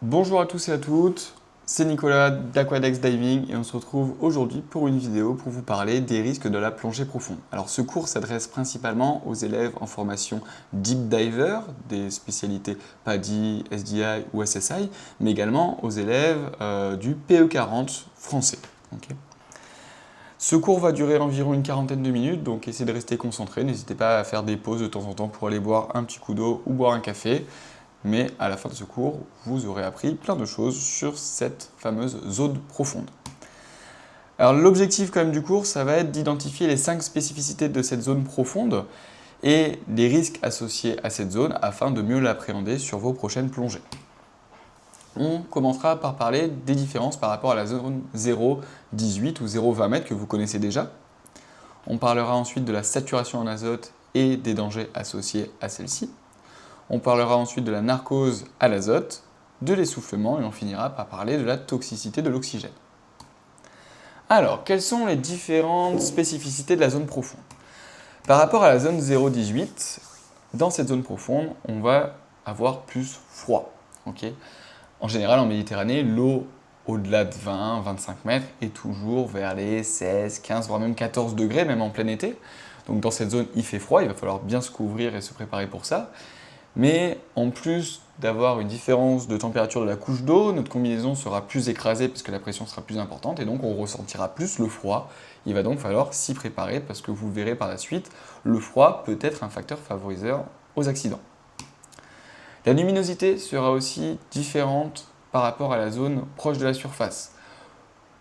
Bonjour à tous et à toutes, c'est Nicolas d'Aquadex Diving et on se retrouve aujourd'hui pour une vidéo pour vous parler des risques de la plongée profonde. Alors ce cours s'adresse principalement aux élèves en formation Deep Diver, des spécialités PADI, SDI ou SSI, mais également aux élèves du PE40 français. Okay. Ce cours va durer environ une quarantaine de minutes, donc essayez de rester concentré, n'hésitez pas à faire des pauses de temps en temps pour aller boire un petit coup d'eau ou boire un café. Mais à la fin de ce cours, vous aurez appris plein de choses sur cette fameuse zone profonde. Alors l'objectif quand même du cours, ça va être d'identifier les 5 spécificités de cette zone profonde et les risques associés à cette zone afin de mieux l'appréhender sur vos prochaines plongées. On commencera par parler des différences par rapport à la zone 0,18 ou 0,20 mètres que vous connaissez déjà. On parlera ensuite de la saturation en azote et des dangers associés à celle-ci. On parlera ensuite de la narcose à l'azote, de l'essoufflement et on finira par parler de la toxicité de l'oxygène. Alors, quelles sont les différentes spécificités de la zone profonde? Par rapport à la zone 0,18, dans cette zone profonde, on va avoir plus froid. Okay, en général, en Méditerranée, l'eau au-delà de 20-25 mètres est toujours vers les 16, 15, voire même 14 degrés, même en plein été. Donc dans cette zone, il fait froid, il va falloir bien se couvrir et se préparer pour ça. Mais en plus d'avoir une différence de température de la couche d'eau, notre combinaison sera plus écrasée parce que la pression sera plus importante et donc on ressentira plus le froid. Il va donc falloir s'y préparer parce que vous verrez par la suite, le froid peut être un facteur favoriseur aux accidents. La luminosité sera aussi différente par rapport à la zone proche de la surface.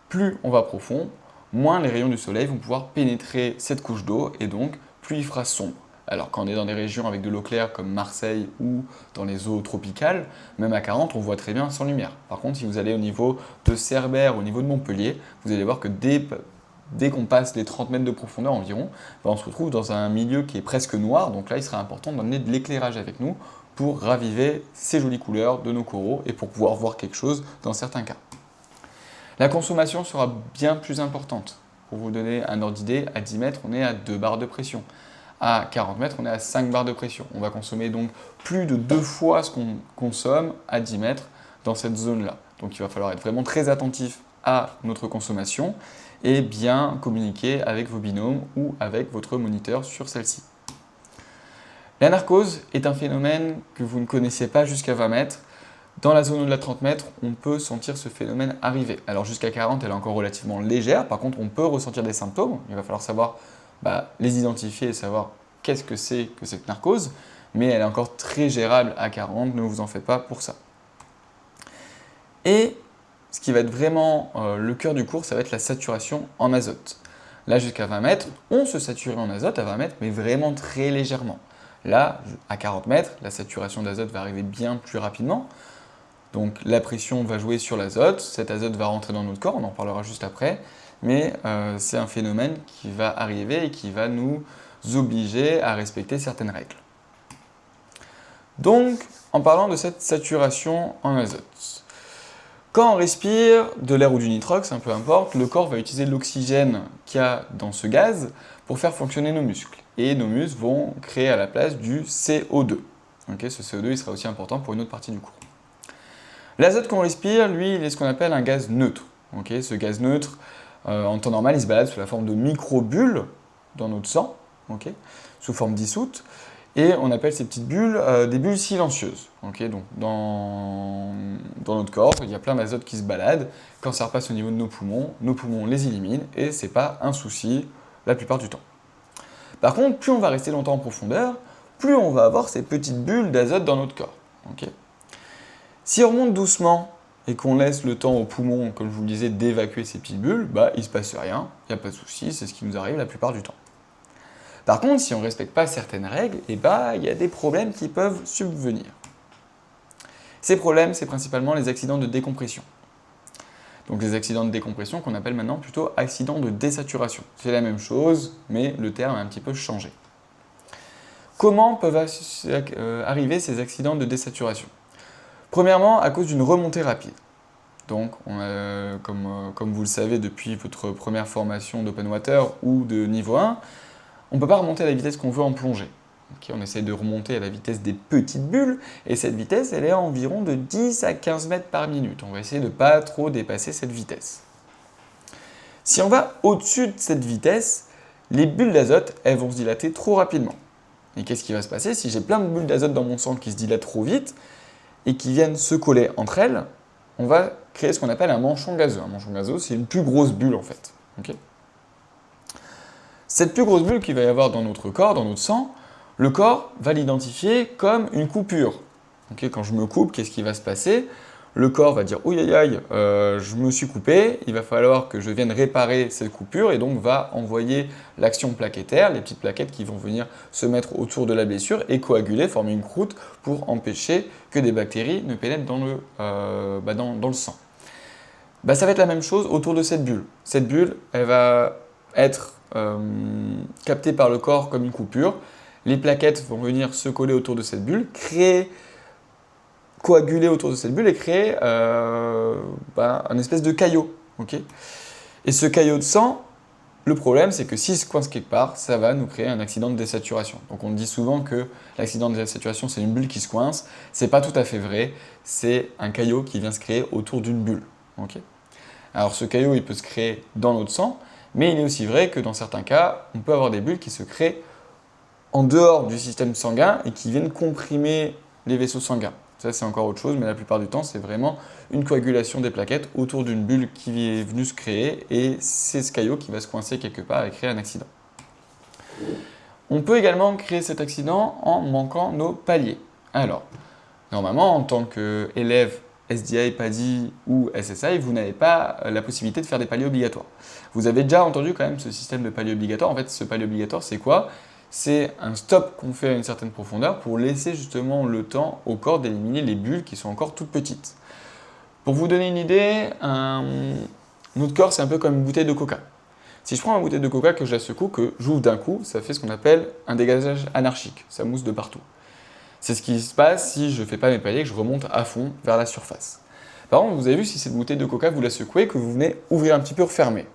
Plus on va profond, moins les rayons du soleil vont pouvoir pénétrer cette couche d'eau et donc plus il fera sombre. Alors quand on est dans des régions avec de l'eau claire comme Marseille ou dans les eaux tropicales, même à 40, on voit très bien sans lumière. Par contre, si vous allez au niveau de Cerbère, au niveau de Montpellier, vous allez voir que dès qu'on passe les 30 mètres de profondeur environ, on se retrouve dans un milieu qui est presque noir. Donc là, il sera important d'emmener de l'éclairage avec nous pour raviver ces jolies couleurs de nos coraux et pour pouvoir voir quelque chose dans certains cas. La consommation sera bien plus importante. Pour vous donner un ordre d'idée, à 10 mètres, on est à 2 bars de pression. À 40 mètres, on est à 5 bars de pression. On va consommer donc plus de 2 fois ce qu'on consomme à 10 mètres dans cette zone-là. Donc il va falloir être vraiment très attentif à notre consommation et bien communiquer avec vos binômes ou avec votre moniteur sur celle-ci. La narcose est un phénomène que vous ne connaissiez pas jusqu'à 20 mètres. Dans la zone au-delà de 30 mètres, on peut sentir ce phénomène arriver. Alors jusqu'à 40, elle est encore relativement légère. Par contre, on peut ressentir des symptômes. Il va falloir savoir les identifier et savoir qu'est-ce que c'est que cette narcose, mais elle est encore très gérable à 40, ne vous en faites pas pour ça. Et ce qui va être vraiment le cœur du cours, ça va être la saturation en azote. Là, jusqu'à 20 mètres, on se sature en azote à 20 mètres, mais vraiment très légèrement. Là, à 40 mètres, la saturation d'azote va arriver bien plus rapidement. Donc la pression va jouer sur l'azote, cet azote va rentrer dans notre corps, on en parlera juste après, mais c'est un phénomène qui va arriver et qui va nous obliger à respecter certaines règles. Donc, en parlant de cette saturation en azote, quand on respire de l'air ou du nitrox, peu importe, le corps va utiliser l'oxygène qu'il y a dans ce gaz pour faire fonctionner nos muscles. Et nos muscles vont créer à la place du CO2. Okay, ce CO2 il sera aussi important pour une autre partie du cours. L'azote qu'on respire, lui, il est ce qu'on appelle un gaz neutre. Okay, ce gaz neutre, en temps normal, il se balade sous la forme de micro-bulles dans notre sang, sous forme dissoute. Et on appelle ces petites bulles des bulles silencieuses. Donc dans notre corps, il y a plein d'azote qui se balade. Quand ça repasse au niveau de nos poumons les éliminent et ce n'est pas un souci la plupart du temps. Par contre, plus on va rester longtemps en profondeur, plus on va avoir ces petites bulles d'azote dans notre corps. Si on remonte doucement et qu'on laisse le temps aux poumons, comme je vous le disais, d'évacuer ces petites bulles, il ne se passe rien, il n'y a pas de souci, c'est ce qui nous arrive la plupart du temps. Par contre, si on ne respecte pas certaines règles, il y a des problèmes qui peuvent subvenir. Ces problèmes, c'est principalement les accidents de décompression. Donc les accidents de décompression qu'on appelle maintenant plutôt accidents de désaturation. C'est la même chose, mais le terme a un petit peu changé. Comment peuvent arriver ces accidents de désaturation? Premièrement, à cause d'une remontée rapide. Donc, comme vous le savez depuis votre première formation d'open water ou de niveau 1, on ne peut pas remonter à la vitesse qu'on veut en plongée. On essaie de remonter à la vitesse des petites bulles, et cette vitesse, elle est à environ de 10 à 15 mètres par minute. On va essayer de ne pas trop dépasser cette vitesse. Si on va au-dessus de cette vitesse, les bulles d'azote, elles vont se dilater trop rapidement. Et qu'est-ce qui va se passer si j'ai plein de bulles d'azote dans mon sang qui se dilatent trop vite et qui viennent se coller entre elles? On va créer ce qu'on appelle un manchon gazeux. Un manchon gazeux, c'est une plus grosse bulle en fait. Cette plus grosse bulle qu'il va y avoir dans notre corps, dans notre sang, le corps va l'identifier comme une coupure. Quand je me coupe, qu'est-ce qui va se passer? Le corps va dire « Ouh aïe aïe, je me suis coupé, il va falloir que je vienne réparer cette coupure » et donc va envoyer l'action plaquettaire, les petites plaquettes qui vont venir se mettre autour de la blessure et coaguler, former une croûte pour empêcher que des bactéries ne pénètrent dans le sang. Ça va être la même chose autour de cette bulle. Cette bulle, elle va être captée par le corps comme une coupure. Les plaquettes vont venir se coller autour de cette bulle, coaguler autour de cette bulle et créer un espèce de caillot. Et ce caillot de sang, le problème, c'est que s'il se coince quelque part, ça va nous créer un accident de désaturation. Donc on dit souvent que l'accident de désaturation, c'est une bulle qui se coince. Ce n'est pas tout à fait vrai, c'est un caillot qui vient se créer autour d'une bulle. Alors ce caillot, il peut se créer dans notre sang, mais il est aussi vrai que dans certains cas, on peut avoir des bulles qui se créent en dehors du système sanguin et qui viennent comprimer les vaisseaux sanguins. Ça, c'est encore autre chose, mais la plupart du temps, c'est vraiment une coagulation des plaquettes autour d'une bulle qui est venue se créer et c'est ce caillot qui va se coincer quelque part et créer un accident. On peut également créer cet accident en manquant nos paliers. Alors, normalement, en tant qu'élève SDI, PADI ou SSI, vous n'avez pas la possibilité de faire des paliers obligatoires. Vous avez déjà entendu quand même ce système de palier obligatoire. En fait, ce palier obligatoire, c'est quoi? C'est un stop qu'on fait à une certaine profondeur pour laisser justement le temps au corps d'éliminer les bulles qui sont encore toutes petites. Pour vous donner une idée, notre corps, c'est un peu comme une bouteille de coca. Si je prends une bouteille de coca, que je la secoue, que j'ouvre d'un coup, ça fait ce qu'on appelle un dégazage anarchique. Ça mousse de partout. C'est ce qui se passe si je ne fais pas mes paliers et que je remonte à fond vers la surface. Par contre, vous avez vu, si cette bouteille de coca, vous la secouez, que vous venez ouvrir un petit peu, refermer.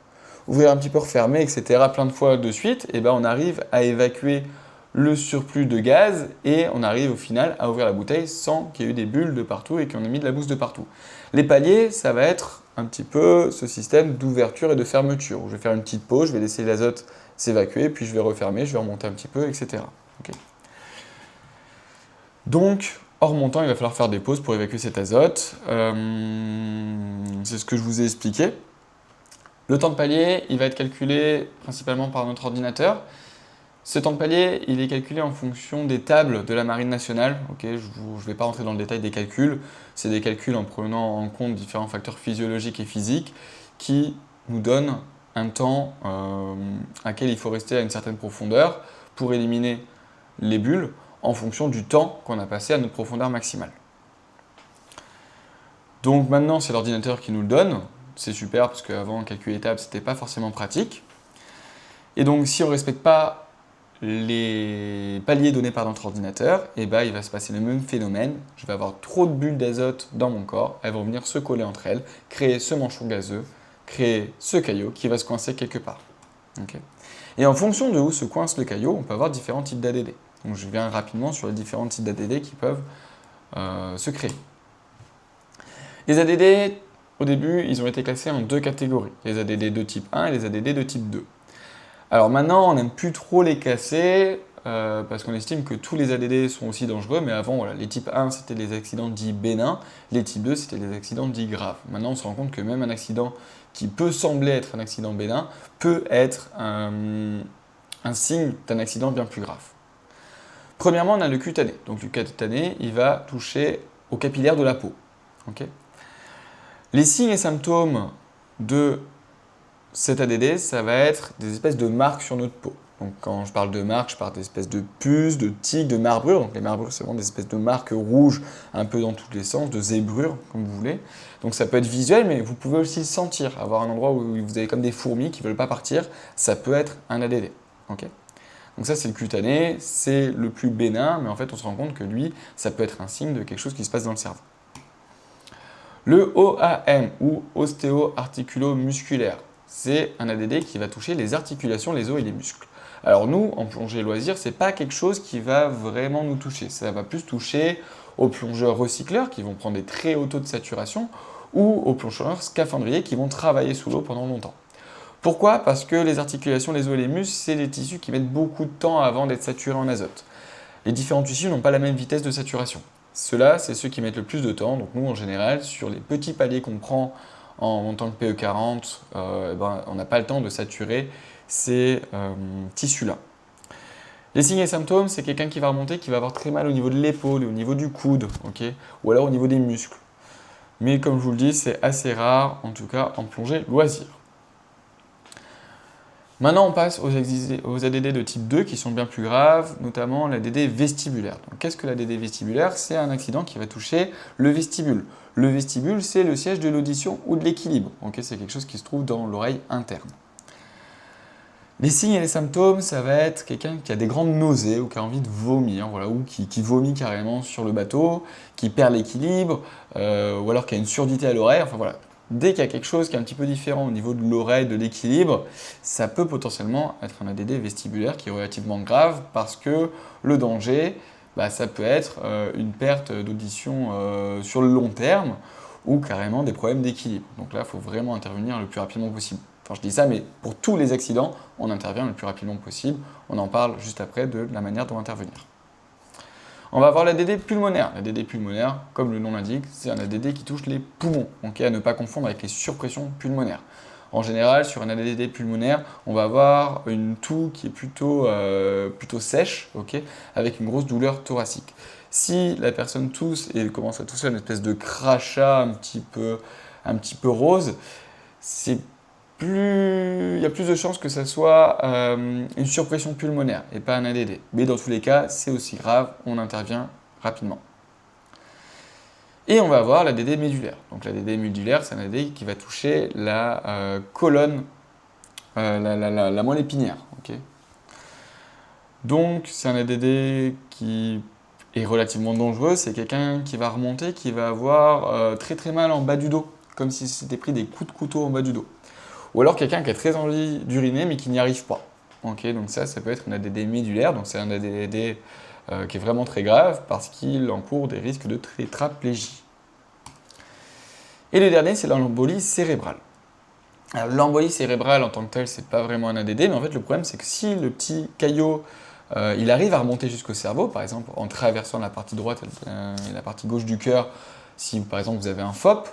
Ouvrir un petit peu, refermer, etc. plein de fois de suite, et on arrive à évacuer le surplus de gaz et on arrive au final à ouvrir la bouteille sans qu'il y ait eu des bulles de partout et qu'on ait mis de la mousse de partout. Les paliers, ça va être un petit peu ce système d'ouverture et de fermeture. Où je vais faire une petite pause, je vais laisser l'azote s'évacuer, puis je vais refermer, je vais remonter un petit peu, etc. Donc, en remontant, il va falloir faire des pauses pour évacuer cet azote. C'est ce que je vous ai expliqué. Le temps de palier, il va être calculé principalement par notre ordinateur. Ce temps de palier, il est calculé en fonction des tables de la Marine nationale. Je ne vais pas rentrer dans le détail des calculs. C'est des calculs en prenant en compte différents facteurs physiologiques et physiques qui nous donnent un temps à quel il faut rester à une certaine profondeur pour éliminer les bulles en fonction du temps qu'on a passé à notre profondeur maximale. Donc maintenant, c'est l'ordinateur qui nous le donne. C'est super parce qu'avant, calculer les tables, ce n'était pas forcément pratique. Et donc, si on ne respecte pas les paliers donnés par notre ordinateur, il va se passer le même phénomène. Je vais avoir trop de bulles d'azote dans mon corps, elles vont venir se coller entre elles, créer ce manchon gazeux, créer ce caillot qui va se coincer quelque part. Et en fonction de où se coince le caillot, on peut avoir différents types d'ADD. Donc je viens rapidement sur les différents types d'ADD qui peuvent se créer. Les ADD, au début, ils ont été classés en deux catégories, les ADD de type 1 et les ADD de type 2. Alors maintenant, on n'aime plus trop les classer parce qu'on estime que tous les ADD sont aussi dangereux, mais avant, les types 1, c'était les accidents dits bénins, les types 2, c'était les accidents dits graves. Maintenant, on se rend compte que même un accident qui peut sembler être un accident bénin peut être un signe d'un accident bien plus grave. Premièrement, on a le cutané. Donc le cutané, il va toucher aux capillaires de la peau. Les signes et symptômes de cet ADD, ça va être des espèces de marques sur notre peau. Donc quand je parle de marques, je parle des espèces de puces, de tiques, de marbrures. Donc les marbrures, c'est vraiment des espèces de marques rouges, un peu dans tous les sens, de zébrures, comme vous voulez. Donc ça peut être visuel, mais vous pouvez aussi le sentir. Avoir un endroit où vous avez comme des fourmis qui ne veulent pas partir, ça peut être un ADD. Donc ça, c'est le cutané, c'est le plus bénin, mais en fait, on se rend compte que lui, ça peut être un signe de quelque chose qui se passe dans le cerveau. Le OAM, ou ostéo-articulo-musculaire, c'est un ADD qui va toucher les articulations, les os et les muscles. Alors nous, en plongée loisir, c'est pas quelque chose qui va vraiment nous toucher. Ça va plus toucher aux plongeurs recycleurs qui vont prendre des très hauts taux de saturation ou aux plongeurs scaphandriers qui vont travailler sous l'eau pendant longtemps. Pourquoi? Parce que les articulations, les os et les muscles, c'est des tissus qui mettent beaucoup de temps avant d'être saturés en azote. Les différents tissus n'ont pas la même vitesse de saturation. Ceux-là, c'est ceux qui mettent le plus de temps. Donc nous, en général, sur les petits paliers qu'on prend en tant que PE40, on n'a pas le temps de saturer ces tissus-là. Les signes et symptômes, c'est quelqu'un qui va remonter, qui va avoir très mal au niveau de l'épaule, au niveau du coude, ou alors au niveau des muscles. Mais comme je vous le dis, c'est assez rare, en tout cas en plongée loisir. Maintenant, on passe aux ADD de type 2 qui sont bien plus graves, notamment l'ADD vestibulaire. Donc, qu'est-ce que l'ADD vestibulaire? C'est un accident qui va toucher le vestibule. Le vestibule, c'est le siège de l'audition ou de l'équilibre. C'est quelque chose qui se trouve dans l'oreille interne. Les signes et les symptômes, ça va être quelqu'un qui a des grandes nausées ou qui a envie de vomir, ou qui vomit carrément sur le bateau, qui perd l'équilibre, ou alors qui a une surdité à l'oreille, Dès qu'il y a quelque chose qui est un petit peu différent au niveau de l'oreille, de l'équilibre, ça peut potentiellement être un ADD vestibulaire qui est relativement grave parce que le danger, ça peut être une perte d'audition sur le long terme ou carrément des problèmes d'équilibre. Donc là, il faut vraiment intervenir le plus rapidement possible. Je dis ça, mais pour tous les accidents, on intervient le plus rapidement possible. On en parle juste après de la manière dont intervenir. On va avoir l'ADD pulmonaire. L'ADD pulmonaire, comme le nom l'indique, c'est un ADD qui touche les poumons, à ne pas confondre avec les surpressions pulmonaires. En général, sur un ADD pulmonaire, on va avoir une toux qui est plutôt sèche, avec une grosse douleur thoracique. Si la personne tousse et commence à tousser une espèce de crachat un petit peu rose, il y a plus de chances que ça soit une surpression pulmonaire et pas un ADD. Mais dans tous les cas, c'est aussi grave, on intervient rapidement. Et on va avoir l'ADD médulaire. Donc l'ADD médulaire, c'est un ADD qui va toucher la colonne, la moelle épinière. Donc c'est un ADD qui est relativement dangereux, c'est quelqu'un qui va remonter, qui va avoir très très mal en bas du dos, comme si c'était pris des coups de couteau en bas du dos. Ou alors quelqu'un qui a très envie d'uriner mais qui n'y arrive pas. Donc ça peut être un ADD médulaire, donc c'est un ADD qui est vraiment très grave parce qu'il encourt des risques de tétraplégie. Et le dernier, c'est l'embolie cérébrale. Alors l'embolie cérébrale en tant que telle, c'est pas vraiment un ADD, mais en fait le problème c'est que si le petit caillot il arrive à remonter jusqu'au cerveau, par exemple en traversant la partie droite et la partie gauche du cœur, si par exemple vous avez un FOP,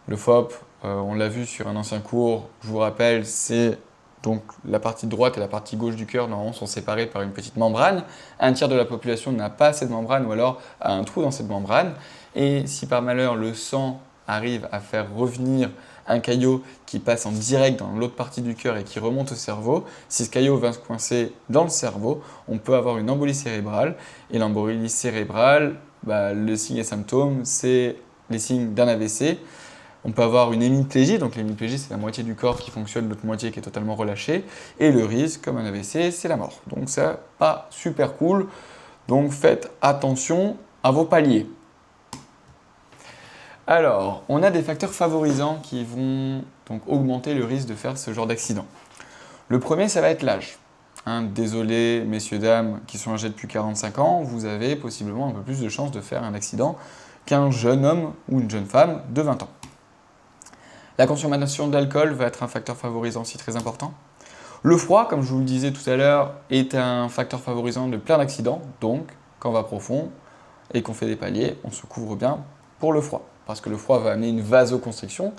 le FOP, on l'a vu sur un ancien cours, je vous rappelle, c'est donc la partie droite et la partie gauche du cœur normalement sont séparées par une petite membrane. Un tiers de la population n'a pas cette membrane ou alors a un trou dans cette membrane. Et si par malheur le sang arrive à faire revenir un caillot qui passe en direct dans l'autre partie du cœur et qui remonte au cerveau, si ce caillot va se coincer dans le cerveau, on peut avoir une embolie cérébrale. Et l'embolie cérébrale, le signe et symptôme, c'est les signes d'un AVC. On peut avoir une hémiplégie, donc l'hémiplégie c'est la moitié du corps qui fonctionne, l'autre moitié qui est totalement relâchée, et le risque, comme un AVC, c'est la mort. Donc c'est pas super cool, donc faites attention à vos paliers. Alors, on a des facteurs favorisants qui vont donc augmenter le risque de faire ce genre d'accident. Le premier, ça va être l'âge. Désolé, messieurs, dames, qui sont âgés depuis 45 ans, vous avez possiblement un peu plus de chances de faire un accident qu'un jeune homme ou une jeune femme de 20 ans. La consommation d'alcool va être un facteur favorisant aussi très important. Le froid, comme je vous le disais tout à l'heure, est un facteur favorisant de plein d'accidents. Donc, quand on va profond et qu'on fait des paliers, on se couvre bien pour le froid. Parce que le froid va amener une vasoconstriction,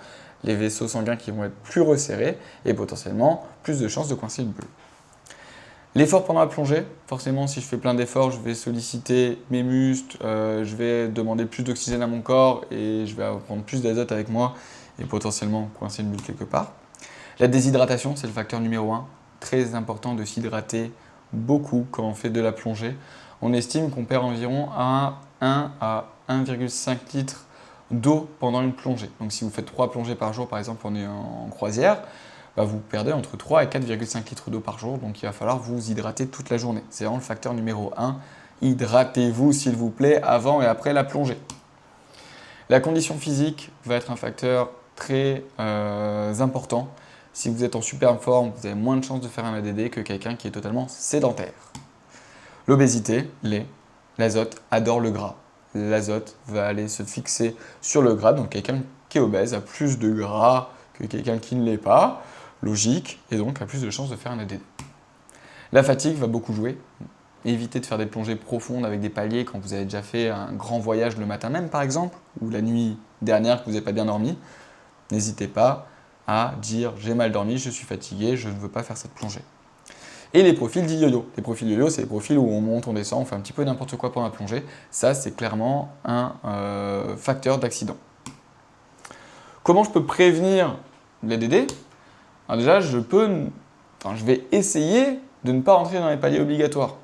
les vaisseaux sanguins qui vont être plus resserrés et potentiellement plus de chances de coincer une bulle. L'effort pendant la plongée, forcément si je fais plein d'efforts, je vais solliciter mes muscles, je vais demander plus d'oxygène à mon corps et je vais prendre plus d'azote avec moi et potentiellement coincer une bulle quelque part. La déshydratation, c'est le facteur numéro 1. Très important de s'hydrater beaucoup quand on fait de la plongée. On estime qu'on perd environ 1 à 1,5 litres d'eau pendant une plongée. Donc si vous faites 3 plongées par jour, par exemple en croisière, vous perdez entre 3 et 4,5 litres d'eau par jour. Donc il va falloir vous hydrater toute la journée. C'est vraiment le facteur numéro 1. Hydratez-vous s'il vous plaît avant et après la plongée. La condition physique va être un facteur très important. Si vous êtes en super forme, vous avez moins de chances de faire un ADD que quelqu'un qui est totalement sédentaire. L'obésité, l'azote adore le gras. L'azote va aller se fixer sur le gras, donc quelqu'un qui est obèse a plus de gras que quelqu'un qui ne l'est pas, logique, et donc a plus de chances de faire un ADD. La fatigue va beaucoup jouer. Évitez de faire des plongées profondes avec des paliers quand vous avez déjà fait un grand voyage le matin même, par exemple, ou la nuit dernière que vous n'avez pas bien dormi. N'hésitez pas à dire « j'ai mal dormi, je suis fatigué, je ne veux pas faire cette plongée ». Et les profils dits yo-yo. Les profils yo-yo, c'est les profils où on monte, on descend, on fait un petit peu n'importe quoi pendant la plongée. Ça, c'est clairement un facteur d'accident. Comment je peux prévenir l'ADD? Alors déjà, je vais essayer de ne pas rentrer dans les paliers obligatoires.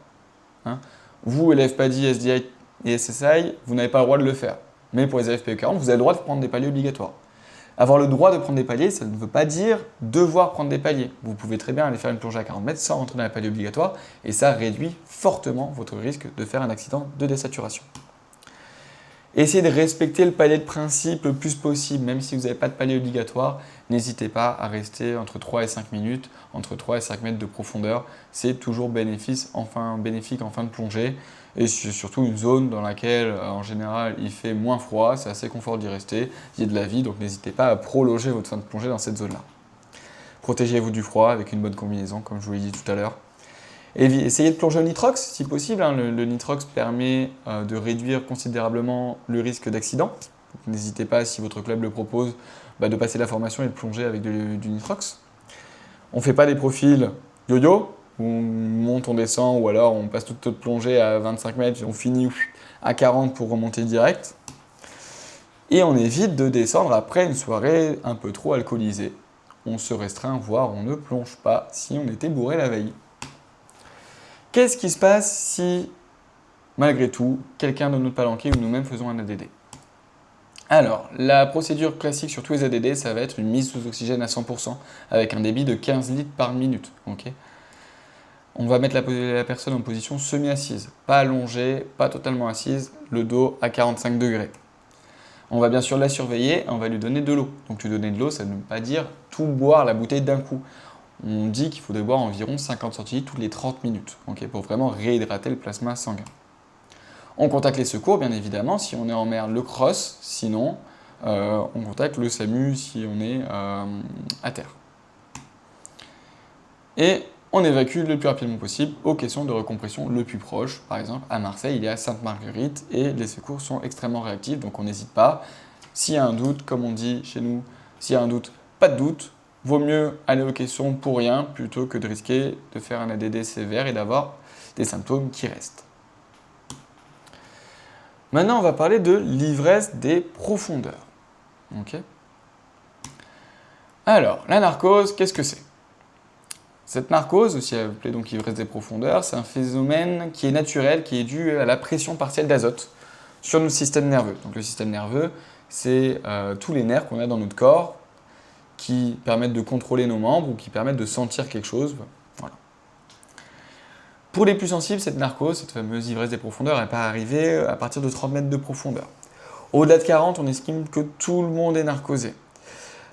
Vous, élèves PADI, SDI et SSI, vous n'avez pas le droit de le faire. Mais pour les élèves PE40, vous avez le droit de prendre des paliers obligatoires. Avoir le droit de prendre des paliers, ça ne veut pas dire devoir prendre des paliers. Vous pouvez très bien aller faire une plongée à 40 mètres sans rentrer dans les paliers obligatoires et ça réduit fortement votre risque de faire un accident de désaturation. Essayez de respecter le palier de principe le plus possible, même si vous n'avez pas de palier obligatoire. N'hésitez pas à rester entre 3 et 5 minutes, entre 3 et 5 mètres de profondeur. C'est toujours bénéfique en fin de plongée. Et c'est surtout une zone dans laquelle, en général, il fait moins froid, c'est assez confort d'y rester, il y a de la vie, donc n'hésitez pas à prolonger votre fin de plongée dans cette zone-là. Protégez-vous du froid avec une bonne combinaison, comme je vous l'ai dit tout à l'heure. Essayez de plonger au nitrox si possible. Le nitrox permet de réduire considérablement le risque d'accident. N'hésitez pas, si votre club le propose, de passer la formation et de plonger avec du nitrox. On ne fait pas des profils yo-yo, où on monte, on descend, ou alors on passe toute notre plongée à 25 mètres et on finit à 40 pour remonter direct. Et on évite de descendre après une soirée un peu trop alcoolisée. On se restreint, voire on ne plonge pas si on était bourré la veille. Qu'est-ce qui se passe si, malgré tout, quelqu'un donne notre palanquet ou nous-mêmes faisons un ADD? Alors, la procédure classique sur tous les ADD, ça va être une mise sous oxygène à 100% avec un débit de 15 litres par minute. Okay, on va mettre la personne en position semi-assise, pas allongée, pas totalement assise, le dos à 45 degrés. On va bien sûr la surveiller, on va lui donner de l'eau. Donc lui donner de l'eau, ça ne veut pas dire tout boire la bouteille d'un coup. On dit qu'il faudrait boire environ 50 centilitres toutes les 30 minutes pour vraiment réhydrater le plasma sanguin. On contacte les secours, bien évidemment, si on est en mer, le CROSS, sinon on contacte le SAMU si on est à terre. Et on évacue le plus rapidement possible aux caissons de recompression le plus proche. Par exemple, à Marseille, il y a Sainte-Marguerite et les secours sont extrêmement réactifs, donc on n'hésite pas. S'il y a un doute, comme on dit chez nous, s'il y a un doute, pas de doute. Vaut mieux aller aux caissons pour rien plutôt que de risquer de faire un ADD sévère et d'avoir des symptômes qui restent. Maintenant, on va parler de l'ivresse des profondeurs. Okay, alors, la narcose, qu'est-ce que c'est? Cette narcose, aussi appelée donc ivresse des profondeurs, c'est un phénomène qui est naturel, qui est dû à la pression partielle d'azote sur notre système nerveux. Donc le système nerveux, c'est tous les nerfs qu'on a dans notre corps, qui permettent de contrôler nos membres ou qui permettent de sentir quelque chose. Voilà. Pour les plus sensibles, cette narcose, cette fameuse ivresse des profondeurs, elle peut arriver à partir de 30 mètres de profondeur. Au-delà de 40, on estime que tout le monde est narcosé.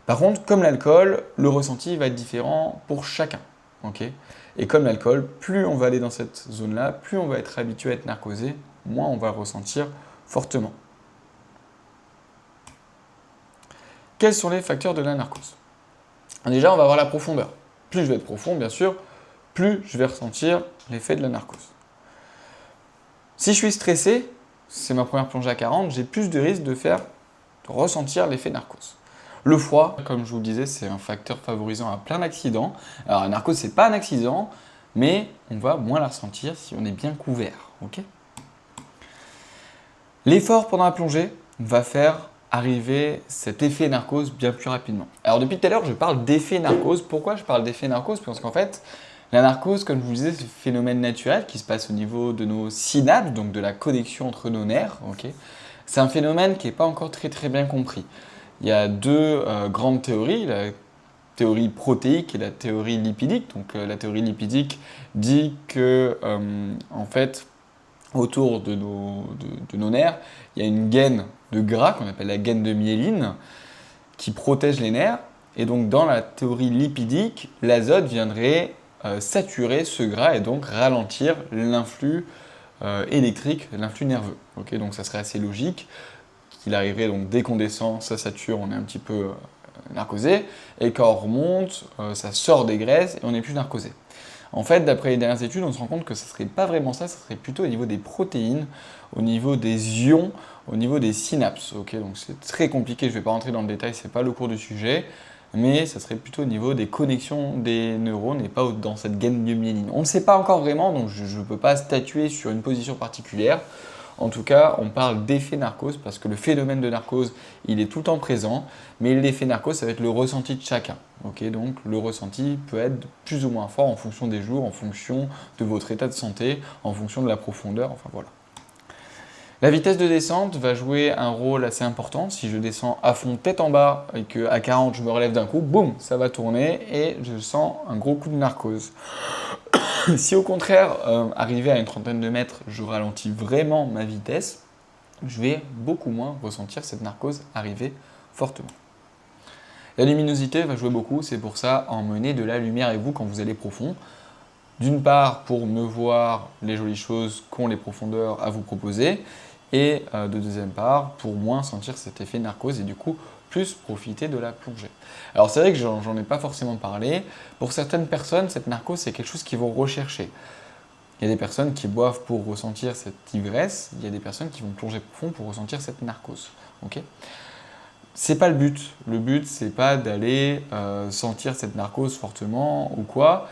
Par contre, comme l'alcool, le ressenti va être différent pour chacun. Okay, et comme l'alcool, plus on va aller dans cette zone-là, plus on va être habitué à être narcosé, moins on va le ressentir fortement. Quels sont les facteurs de la narcose? Déjà, on va voir la profondeur. Plus je vais être profond, bien sûr, plus je vais ressentir l'effet de la narcose. Si je suis stressé, c'est ma première plongée à 40, j'ai plus de risque de ressentir l'effet narcose. Le froid, comme je vous le disais, c'est un facteur favorisant à plein d'accidents. Alors la narcose, c'est pas un accident, mais on va moins la ressentir si on est bien couvert. Okay, l'effort pendant la plongée va faire arriver cet effet narcose bien plus rapidement. Alors depuis tout à l'heure, je parle d'effet narcose. Pourquoi je parle d'effet narcose? Parce qu'en fait, la narcose, comme je vous le disais, c'est un phénomène naturel qui se passe au niveau de nos synapses, donc de la connexion entre nos nerfs. Okay, c'est un phénomène qui n'est pas encore très bien compris. Il y a deux grandes théories, la théorie protéique et la théorie lipidique. Donc la théorie lipidique dit que en fait, autour de nos nerfs, il y a une gaine de gras qu'on appelle la gaine de myéline qui protège les nerfs. Et donc dans la théorie lipidique, l'azote viendrait saturer ce gras et donc ralentir l'influx électrique, l'influx nerveux. Okay, donc ça serait assez logique qu'il arriverait, donc dès qu'on descend, ça sature, on est un petit peu narcosé, et quand on remonte, ça sort des graisses et on n'est plus narcosé. En fait, d'après les dernières études, on se rend compte que ce ne serait pas vraiment ça, serait plutôt au niveau des protéines, au niveau des ions, au niveau des synapses. Okay, donc c'est très compliqué, je ne vais pas rentrer dans le détail, ce n'est pas le cours du sujet, mais ça serait plutôt au niveau des connexions des neurones et pas dans cette gaine de myéline. On ne sait pas encore vraiment, donc je ne peux pas statuer sur une position particulière. En tout cas, on parle d'effet narcose parce que le phénomène de narcose, il est tout le temps présent, mais l'effet narcose, ça va être le ressenti de chacun. Okay, donc le ressenti peut être plus ou moins fort en fonction des jours, en fonction de votre état de santé, en fonction de la profondeur, enfin voilà. La vitesse de descente va jouer un rôle assez important. Si je descends à fond tête en bas et qu'à 40 je me relève d'un coup, boum, ça va tourner et je sens un gros coup de narcose. Si au contraire, arrivé à une trentaine de mètres, je ralentis vraiment ma vitesse, je vais beaucoup moins ressentir cette narcose arriver fortement. La luminosité va jouer beaucoup, c'est pour ça emmenez de la lumière avec vous quand vous allez profond. D'une part pour mieux voir les jolies choses qu'ont les profondeurs à vous proposer, et de deuxième part pour moins sentir cet effet narcose et du coup plus profiter de la plongée. Alors c'est vrai que j'en ai pas forcément parlé, pour certaines personnes cette narcose c'est quelque chose qu'ils vont rechercher. Il y a des personnes qui boivent pour ressentir cette ivresse, il y a des personnes qui vont plonger profond pour ressentir cette narcose. Okay, c'est pas le but c'est pas d'aller sentir cette narcose fortement ou quoi.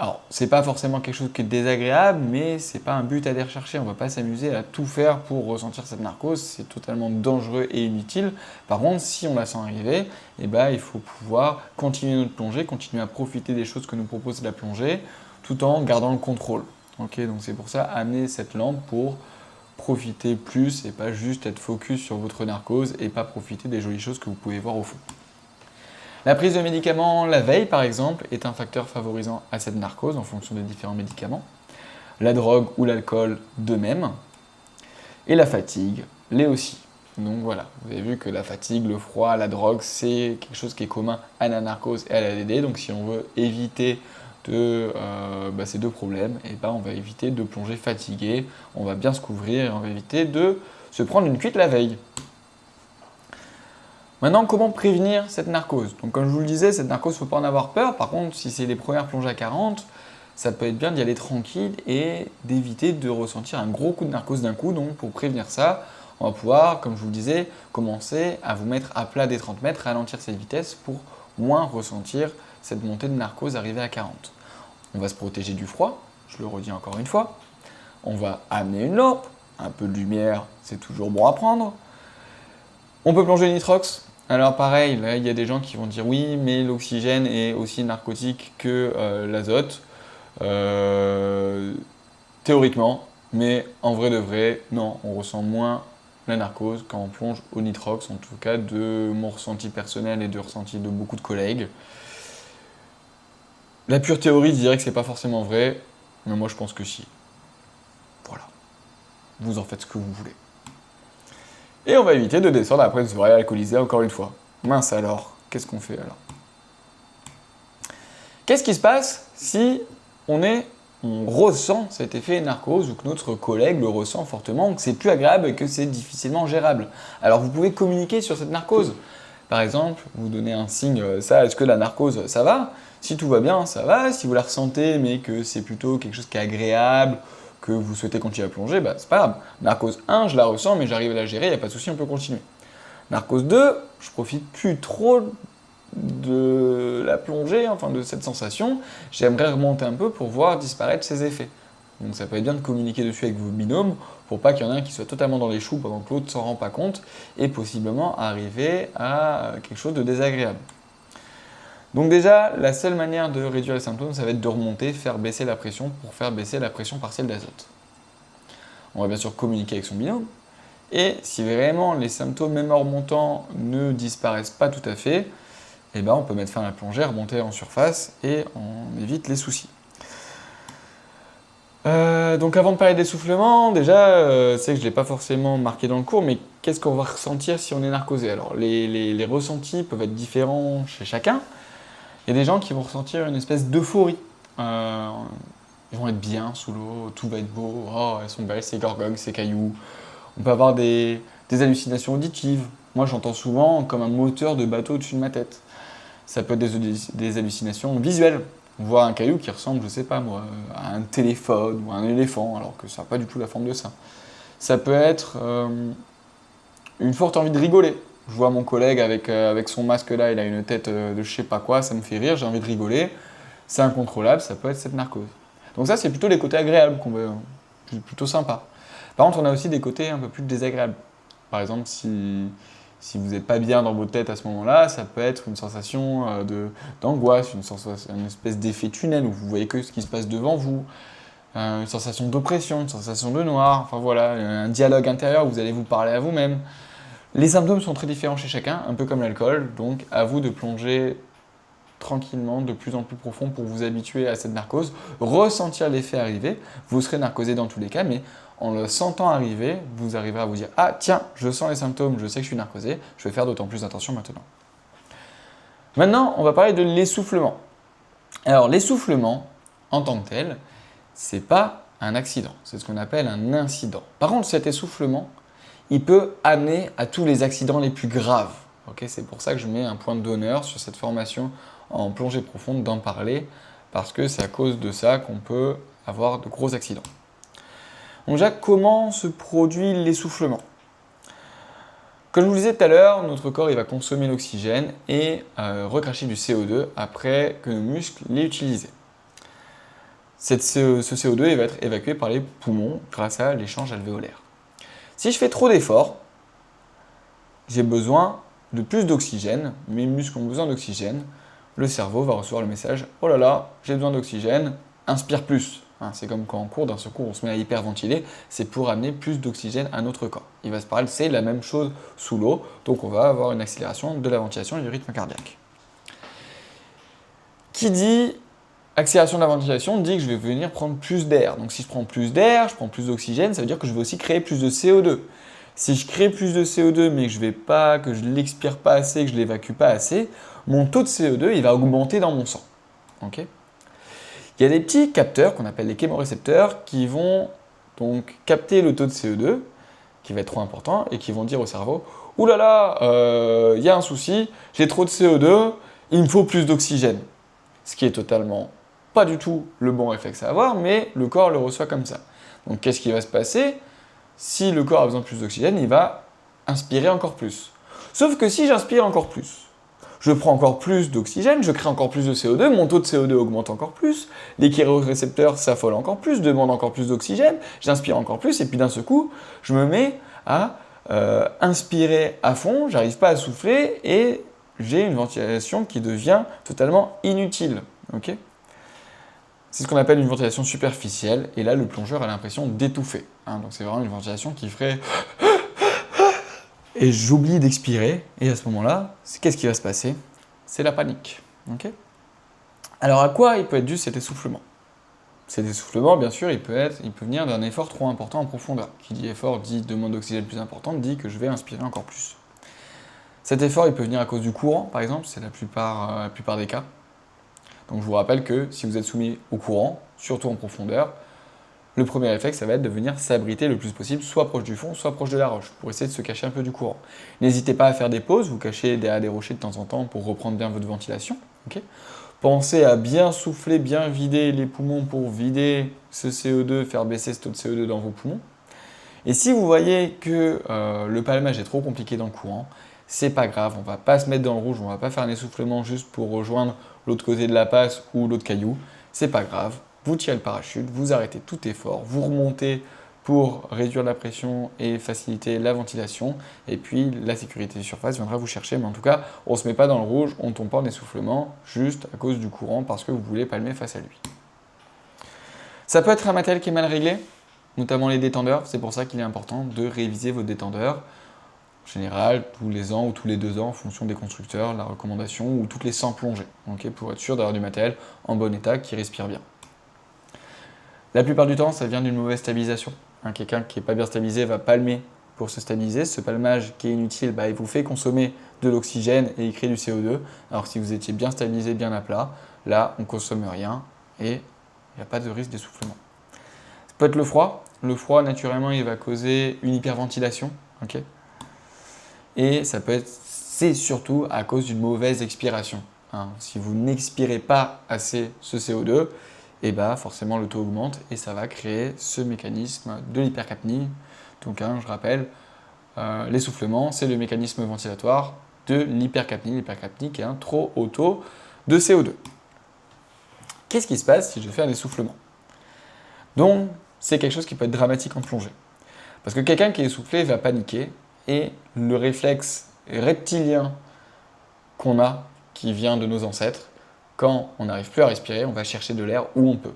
Alors, c'est pas forcément quelque chose qui est désagréable, mais c'est pas un but à aller rechercher. On va pas s'amuser à tout faire pour ressentir cette narcose, c'est totalement dangereux et inutile. Par contre, si on la sent arriver, eh ben, il faut pouvoir continuer notre plongée, continuer à profiter des choses que nous propose la plongée, tout en gardant le contrôle. Okay, donc c'est pour ça, amener cette lampe pour profiter plus et pas juste être focus sur votre narcose et pas profiter des jolies choses que vous pouvez voir au fond. La prise de médicaments la veille, par exemple, est un facteur favorisant à cette narcose en fonction des différents médicaments. La drogue ou l'alcool, de même. Et la fatigue, l'est aussi. Donc voilà, vous avez vu que la fatigue, le froid, la drogue, c'est quelque chose qui est commun à la narcose et à la DD. Donc si on veut éviter ces deux problèmes, on va éviter de plonger fatigué, on va bien se couvrir et on va éviter de se prendre une cuite la veille. Maintenant, comment prévenir cette narcose? Donc comme je vous le disais, cette narcose, il ne faut pas en avoir peur. Par contre, si c'est les premières plongées à 40, ça peut être bien d'y aller tranquille et d'éviter de ressentir un gros coup de narcose d'un coup. Donc pour prévenir ça, on va pouvoir, comme je vous le disais, commencer à vous mettre à plat des 30 mètres, ralentir cette vitesse pour moins ressentir cette montée de narcose arrivée à 40. On va se protéger du froid, je le redis encore une fois. On va amener une lampe, un peu de lumière, c'est toujours bon à prendre. On peut plonger nitrox. Alors pareil, là il y a des gens qui vont dire oui, mais l'oxygène est aussi narcotique que l'azote. Théoriquement, mais en vrai de vrai, non, on ressent moins la narcose quand on plonge au nitrox, en tout cas de mon ressenti personnel et de ressenti de beaucoup de collègues. La pure théorie dirait que c'est pas forcément vrai, mais moi je pense que si. Voilà. Vous en faites ce que vous voulez. Et on va éviter de descendre après une soirée alcoolisée encore une fois. Mince alors, qu'est-ce qu'on fait alors? Qu'est-ce qui se passe si on ressent cet effet narcose ou que notre collègue le ressent fortement, que c'est plus agréable et que c'est difficilement gérable? Alors vous pouvez communiquer sur cette narcose. Par exemple, vous donnez un signe, ça, est-ce que la narcose, ça va? Si tout va bien, ça va. Si vous la ressentez, mais que c'est plutôt quelque chose qui est agréable, que vous souhaitez continuer à plonger, c'est pas grave. Narcose 1, je la ressens, mais j'arrive à la gérer, il n'y a pas de souci, on peut continuer. Narcose 2, je profite plus trop de la plongée, enfin de cette sensation, j'aimerais remonter un peu pour voir disparaître ces effets. Donc ça peut être bien de communiquer dessus avec vos binômes pour pas qu'il y en ait un qui soit totalement dans les choux pendant que l'autre ne s'en rend pas compte et possiblement arriver à quelque chose de désagréable. Donc déjà, la seule manière de réduire les symptômes, ça va être de remonter, faire baisser la pression pour faire baisser la pression partielle d'azote. On va bien sûr communiquer avec son binôme. Et si vraiment les symptômes, même en remontant, ne disparaissent pas tout à fait, on peut mettre fin à la plongée, remonter en surface et on évite les soucis. Donc avant de parler d'essoufflement, déjà, c'est que je ne l'ai pas forcément marqué dans le cours, mais qu'est-ce qu'on va ressentir si on est narcosé? Alors les ressentis peuvent être différents chez chacun. Il y a des gens qui vont ressentir une espèce d'euphorie. Euh, Ils vont être bien sous l'eau, tout va être beau, oh, elles sont belles, ces gorgones, ces cailloux. On peut avoir des hallucinations auditives. Moi, j'entends souvent comme un moteur de bateau au-dessus de ma tête. Ça peut être des hallucinations visuelles. On voit un caillou qui ressemble, je sais pas moi, à un téléphone ou à un éléphant, alors que ça n'a pas du tout la forme de ça. Ça peut être une forte envie de rigoler. Je vois mon collègue avec son masque là, il a une tête de je sais pas quoi, ça me fait rire, j'ai envie de rigoler. C'est incontrôlable, ça peut être cette narcose. Donc ça, c'est plutôt les côtés agréables qu'on veut, plutôt sympa. Par contre, on a aussi des côtés un peu plus désagréables. Par exemple, si vous n'êtes pas bien dans votre tête à ce moment-là, ça peut être une sensation d'angoisse, une espèce d'effet tunnel où vous voyez que ce qui se passe devant vous, une sensation d'oppression, une sensation de noir, enfin voilà, un dialogue intérieur où vous allez vous parler à vous-même. Les symptômes sont très différents chez chacun, un peu comme l'alcool, donc à vous de plonger tranquillement, de plus en plus profond pour vous habituer à cette narcose, ressentir l'effet arriver. Vous serez narcosé dans tous les cas, mais en le sentant arriver, vous arriverez à vous dire « Ah tiens, je sens les symptômes, je sais que je suis narcosé, je vais faire d'autant plus attention maintenant. » Maintenant, on va parler de l'essoufflement. Alors l'essoufflement, en tant que tel, c'est pas un accident, c'est ce qu'on appelle un incident. Par contre, cet essoufflement, il peut amener à tous les accidents les plus graves. Okay, c'est pour ça que je mets un point d'honneur sur cette formation en plongée profonde d'en parler, parce que c'est à cause de ça qu'on peut avoir de gros accidents. Donc déjà, comment se produit l'essoufflement? Comme je vous le disais tout à l'heure, notre corps il va consommer l'oxygène et recracher du CO2 après que nos muscles l'aient utilisé. Ce CO2 il va être évacué par les poumons grâce à l'échange alvéolaire. Si je fais trop d'efforts, j'ai besoin de plus d'oxygène, mes muscles ont besoin d'oxygène, le cerveau va recevoir le message « Oh là là, j'ai besoin d'oxygène, inspire plus ». C'est comme quand en cours, d'un seul coup, on se met à hyperventiler, c'est pour amener plus d'oxygène à notre corps. Il va se passer la même chose sous l'eau, donc on va avoir une accélération de la ventilation et du rythme cardiaque. Qui dit accélération de la ventilation dit que je vais venir prendre plus d'air. Donc si je prends plus d'air, je prends plus d'oxygène, ça veut dire que je vais aussi créer plus de CO2. Si je crée plus de CO2 mais que je ne l'expire pas assez, que je ne l'évacue pas assez, mon taux de CO2 il va augmenter dans mon sang. Okay, il y a des petits capteurs qu'on appelle les chémorécepteurs qui vont donc capter le taux de CO2 qui va être trop important et qui vont dire au cerveau « Ouh là là, il y a un souci, j'ai trop de CO2, il me faut plus d'oxygène ». Ce qui est totalement pas du tout le bon réflexe à avoir, mais le corps le reçoit comme ça. Donc qu'est-ce qui va se passer? Si le corps a besoin de plus d'oxygène, il va inspirer encore plus. Sauf que si j'inspire encore plus, je prends encore plus d'oxygène, je crée encore plus de CO2, mon taux de CO2 augmente encore plus, les chémorécepteurs s'affolent encore plus, demandent encore plus d'oxygène, j'inspire encore plus, et puis d'un seul coup, je me mets à inspirer à fond, j'arrive pas à souffler, et j'ai une ventilation qui devient totalement inutile. Okay, c'est ce qu'on appelle une ventilation superficielle, et là le plongeur a l'impression d'étouffer. Donc c'est vraiment une ventilation qui ferait... Et j'oublie d'expirer, et à ce moment-là, qu'est-ce qui va se passer? C'est la panique. Okay, alors à quoi il peut être dû cet essoufflement? Cet essoufflement, bien sûr, il peut venir d'un effort trop important en profondeur. Qui dit effort dit demande d'oxygène plus importante, dit que je vais inspirer encore plus. Cet effort, il peut venir à cause du courant, par exemple, c'est la plupart des cas. Donc je vous rappelle que si vous êtes soumis au courant, surtout en profondeur, le premier réflexe, ça va être de venir s'abriter le plus possible, soit proche du fond, soit proche de la roche, pour essayer de se cacher un peu du courant. N'hésitez pas à faire des pauses, vous cachez derrière des rochers de temps en temps pour reprendre bien votre ventilation. Okay, pensez à bien souffler, bien vider les poumons pour vider ce CO2, faire baisser ce taux de CO2 dans vos poumons. Et si vous voyez que le palmage est trop compliqué dans le courant, c'est pas grave, on va pas se mettre dans le rouge, on va pas faire un essoufflement juste pour rejoindre l'autre côté de la passe ou l'autre caillou, c'est pas grave, vous tirez le parachute, vous arrêtez tout effort, vous remontez pour réduire la pression et faciliter la ventilation, et puis la sécurité de surface viendra vous chercher, mais en tout cas, on se met pas dans le rouge, on tombe pas en essoufflement, juste à cause du courant, parce que vous voulez palmer face à lui. Ça peut être un matériel qui est mal réglé, notamment les détendeurs, c'est pour ça qu'il est important de réviser vos détendeurs, en général, tous les ans ou tous les 2 ans, en fonction des constructeurs, la recommandation, ou toutes les 100 plongées, okay, pour être sûr d'avoir du matériel en bon état qui respire bien. La plupart du temps, ça vient d'une mauvaise stabilisation. Quelqu'un qui n'est pas bien stabilisé va palmer pour se stabiliser. Ce palmage qui est inutile, il vous fait consommer de l'oxygène et il crée du CO2. Alors que si vous étiez bien stabilisé, bien à plat, là, on ne consomme rien et il n'y a pas de risque d'essoufflement. Ça peut être le froid. Le froid, naturellement, il va causer une hyperventilation. Et c'est surtout à cause d'une mauvaise expiration. Si vous n'expirez pas assez ce CO2, forcément le taux augmente et ça va créer ce mécanisme de l'hypercapnie. Donc je rappelle, l'essoufflement, c'est le mécanisme ventilatoire de l'hypercapnie. L'hypercapnie qui est un trop haut taux de CO2. Qu'est-ce qui se passe si je fais un essoufflement? Donc, c'est quelque chose qui peut être dramatique en plongée. Parce que quelqu'un qui est essoufflé va paniquer et le réflexe reptilien qu'on a, qui vient de nos ancêtres, quand on n'arrive plus à respirer, on va chercher de l'air où on peut.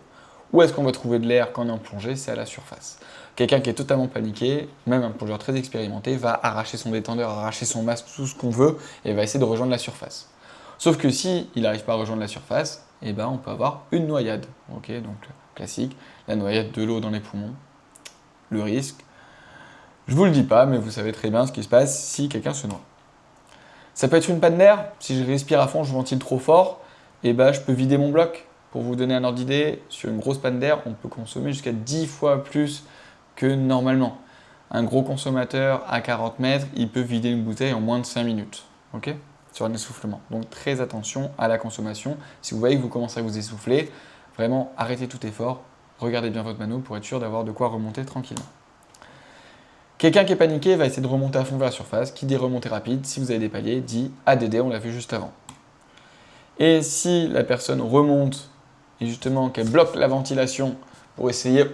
Où est-ce qu'on va trouver de l'air quand on est en plongée? C'est à la surface. Quelqu'un qui est totalement paniqué, même un plongeur très expérimenté, va arracher son détendeur, arracher son masque, tout ce qu'on veut, et va essayer de rejoindre la surface. Sauf que si il n'arrive pas à rejoindre la surface, on peut avoir une noyade. Donc classique, la noyade de l'eau dans les poumons. Le risque, je vous le dis pas, mais vous savez très bien ce qui se passe si quelqu'un se noie. Ça peut être une panne d'air. Si je respire à fond, je ventile trop fort, je peux vider mon bloc. Pour vous donner un ordre d'idée, sur une grosse panne d'air, on peut consommer jusqu'à 10 fois plus que normalement. Un gros consommateur à 40 mètres, il peut vider une bouteille en moins de 5 minutes. Sur un essoufflement. Donc très attention à la consommation. Si vous voyez que vous commencez à vous essouffler, vraiment arrêtez tout effort, regardez bien votre mano pour être sûr d'avoir de quoi remonter tranquillement. Quelqu'un qui est paniqué va essayer de remonter à fond vers la surface. Qui dit remontée rapide, si vous avez des paliers, dit ADD, on l'a vu juste avant. Et si la personne remonte et justement qu'elle bloque la ventilation pour essayer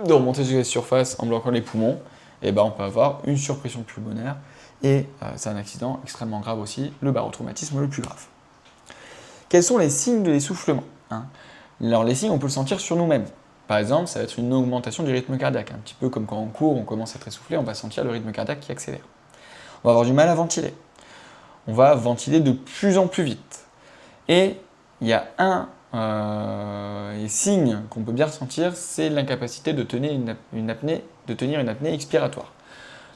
de remonter sur la surface en bloquant les poumons, on peut avoir une surpression pulmonaire et c'est un accident extrêmement grave aussi, le barotraumatisme le plus grave. Quels sont les signes de l'essoufflement? Alors les signes, on peut le sentir sur nous-mêmes. Par exemple, ça va être une augmentation du rythme cardiaque. Un petit peu comme quand on court, on commence à être essoufflé, on va sentir le rythme cardiaque qui accélère. On va avoir du mal à ventiler. On va ventiler de plus en plus vite. Et il y a un signe qu'on peut bien ressentir, c'est l'incapacité de tenir une apnée expiratoire.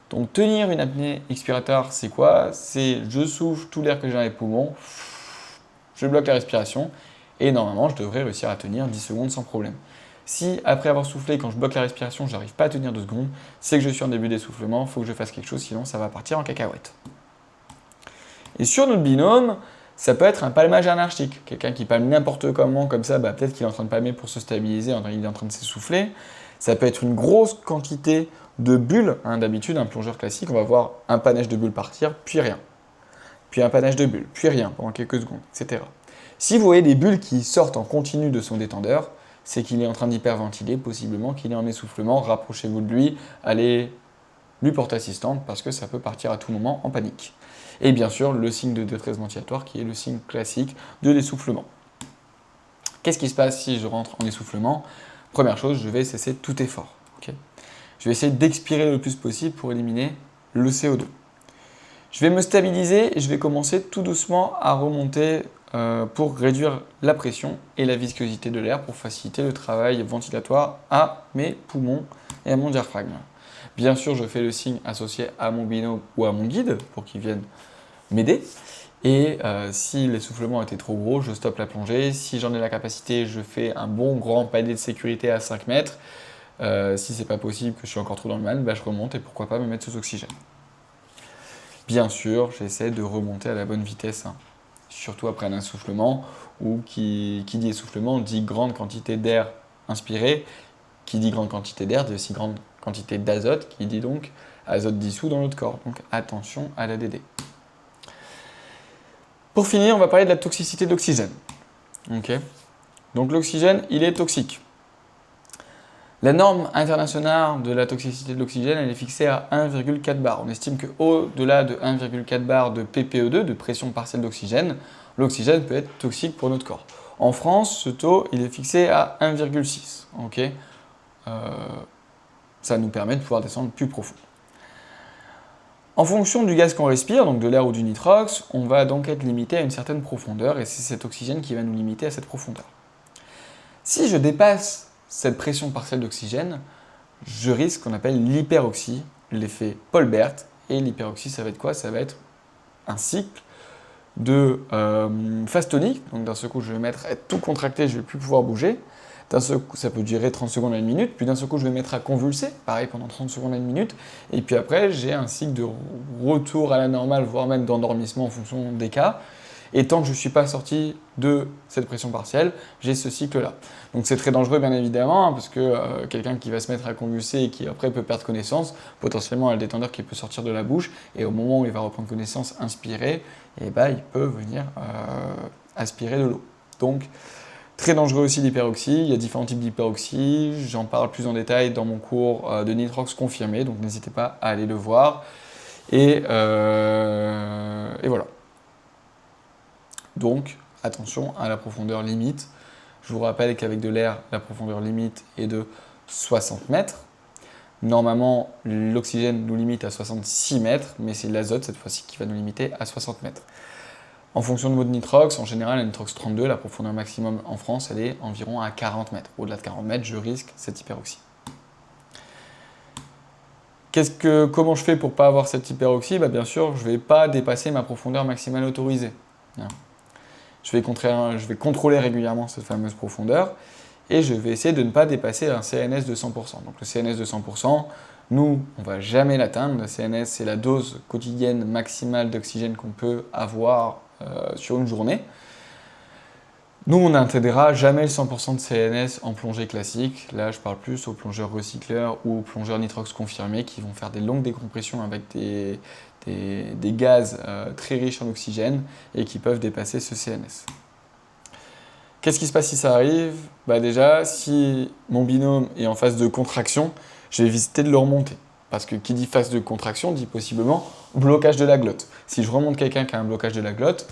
Donc tenir une apnée expiratoire, c'est quoi? C'est je souffle tout l'air que j'ai dans les poumons, je bloque la respiration, et normalement je devrais réussir à tenir 10 secondes sans problème. Si après avoir soufflé, quand je bloque la respiration, je n'arrive pas à tenir 2 secondes, c'est que je suis en début d'essoufflement, il faut que je fasse quelque chose, sinon ça va partir en cacahuète. Et sur notre binôme, ça peut être un palmage anarchique. Quelqu'un qui palme n'importe comment, comme ça, peut-être qu'il est en train de palmer pour se stabiliser, il est en train de s'essouffler. Ça peut être une grosse quantité de bulles. D'habitude, un plongeur classique, on va voir un panache de bulles partir, puis rien. Puis un panache de bulles, puis rien, pendant quelques secondes, etc. Si vous voyez des bulles qui sortent en continu de son détendeur, c'est qu'il est en train d'hyperventiler, possiblement qu'il est en essoufflement. Rapprochez-vous de lui, allez lui porter assistante, parce que ça peut partir à tout moment en panique. Et bien sûr, le signe de détresse ventilatoire, qui est le signe classique de l'essoufflement. Qu'est-ce qui se passe si je rentre en essoufflement? Première chose, je vais cesser tout effort. Je vais essayer d'expirer le plus possible pour éliminer le CO2. Je vais me stabiliser et je vais commencer tout doucement à remonter pour réduire la pression et la viscosité de l'air pour faciliter le travail ventilatoire à mes poumons et à mon diaphragme. Bien sûr, je fais le signe associé à mon binôme ou à mon guide pour qu'il vienne m'aider. Et si l'essoufflement était trop gros, je stoppe la plongée. Si j'en ai la capacité, je fais un bon grand palier de sécurité à 5 mètres. Si c'est pas possible, que je suis encore trop dans le mal, je remonte et pourquoi pas me mettre sous oxygène. Bien sûr, j'essaie de remonter à la bonne vitesse, surtout après un essoufflement, ou qui dit essoufflement dit grande quantité d'air inspiré. Qui dit grande quantité d'air dit aussi grande quantité d'azote, qui dit donc azote dissous dans notre corps. Donc attention à l'ADD. Pour finir, on va parler de la toxicité de l'oxygène. Donc l'oxygène, il est toxique. La norme internationale de la toxicité de l'oxygène, elle est fixée à 1,4 bar. On estime qu'au-delà de 1,4 bar de ppE2, de pression partielle d'oxygène, l'oxygène peut être toxique pour notre corps. En France, ce taux, il est fixé à 1,6. Ça nous permet de pouvoir descendre plus profond. En fonction du gaz qu'on respire, donc de l'air ou du nitrox, on va donc être limité à une certaine profondeur et c'est cet oxygène qui va nous limiter à cette profondeur. Si je dépasse cette pression partielle d'oxygène, je risque ce qu'on appelle l'hyperoxie, l'effet Paul-Bert. Et l'hyperoxie, ça va être quoi? Ça va être un cycle de phase tonique. Donc d'un seul coup, je vais être tout contracté, je ne vais plus pouvoir bouger. D'un seul coup, ça peut durer 30 secondes à 1 minute. Puis d'un seul coup, je vais mettre à convulser, pareil pendant 30 secondes à 1 minute. Et puis après, j'ai un cycle de retour à la normale, voire même d'endormissement en fonction des cas. Et tant que je ne suis pas sorti de cette pression partielle, j'ai ce cycle-là. Donc c'est très dangereux bien évidemment, hein, parce que quelqu'un qui va se mettre à convulser et qui après peut perdre connaissance, potentiellement a le détendeur qui peut sortir de la bouche, et au moment où il va reprendre connaissance, inspirer, et bah, il peut venir aspirer de l'eau. Donc très dangereux aussi l'hyperoxie, il y a différents types d'hyperoxie, j'en parle plus en détail dans mon cours de nitrox confirmé, donc n'hésitez pas à aller le voir. Et voilà. Donc, attention à la profondeur limite. Je vous rappelle qu'avec de l'air, la profondeur limite est de 60 mètres. Normalement, l'oxygène nous limite à 66 mètres, mais c'est l'azote cette fois-ci qui va nous limiter à 60 mètres. En fonction de votre nitrox, en général, la nitrox 32, la profondeur maximum en France, elle est environ à 40 mètres. Au-delà de 40 mètres, je risque cette hyperoxie. Comment je fais pour ne pas avoir cette hyperoxie? Bien sûr, je ne vais pas dépasser ma profondeur maximale autorisée. Je vais contrôler régulièrement cette fameuse profondeur et je vais essayer de ne pas dépasser un CNS de 100%. Donc le CNS de 100%, nous, on ne va jamais l'atteindre. Le CNS, c'est la dose quotidienne maximale d'oxygène qu'on peut avoir sur une journée. Nous, on n'intégrera jamais le 100% de CNS en plongée classique. Là, je parle plus aux plongeurs recycleurs ou aux plongeurs nitrox confirmés qui vont faire des longues décompressions avec des gaz très riches en oxygène et qui peuvent dépasser ce CNS. Qu'est-ce qui se passe si ça arrive? Déjà, si mon binôme est en phase de contraction, je vais éviter de le remonter. Parce que qui dit phase de contraction dit possiblement blocage de la glotte. Si je remonte quelqu'un qui a un blocage de la glotte,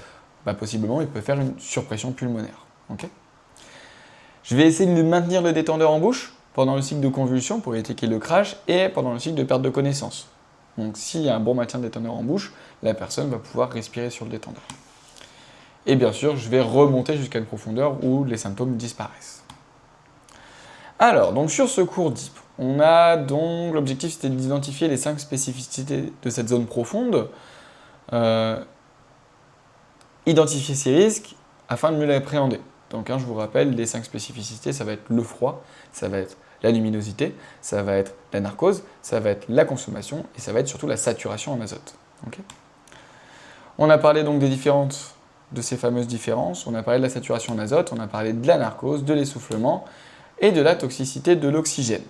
possiblement il peut faire une surpression pulmonaire. Okay, je vais essayer de maintenir le détendeur en bouche pendant le cycle de convulsion pour éviter qu'il y ait le crash et pendant le cycle de perte de connaissance. Donc s'il y a un bon maintien de détendeur en bouche, la personne va pouvoir respirer sur le détendeur. Et bien sûr, je vais remonter jusqu'à une profondeur où les symptômes disparaissent. Alors, donc sur ce cours DIP, on a donc l'objectif c'était d'identifier les 5 spécificités de cette zone profonde, identifier ces risques afin de mieux l'appréhender. Donc je vous rappelle, les 5 spécificités, ça va être le froid, ça va être la luminosité, ça va être la narcose, ça va être la consommation et ça va être surtout la saturation en azote. Okay, on a parlé donc de ces fameuses différences, on a parlé de la saturation en azote, on a parlé de la narcose, de l'essoufflement et de la toxicité de l'oxygène.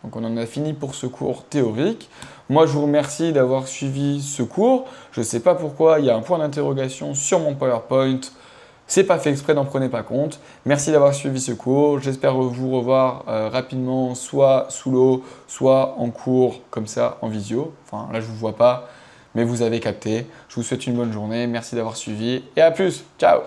Donc on en a fini pour ce cours théorique. Moi je vous remercie d'avoir suivi ce cours. Je ne sais pas pourquoi, il y a un point d'interrogation sur mon PowerPoint. C'est pas fait exprès, n'en prenez pas compte. Merci d'avoir suivi ce cours. J'espère vous revoir rapidement, soit sous l'eau, soit en cours, comme ça, en visio. Enfin, là, je vous vois pas, mais vous avez capté. Je vous souhaite une bonne journée. Merci d'avoir suivi et à plus. Ciao!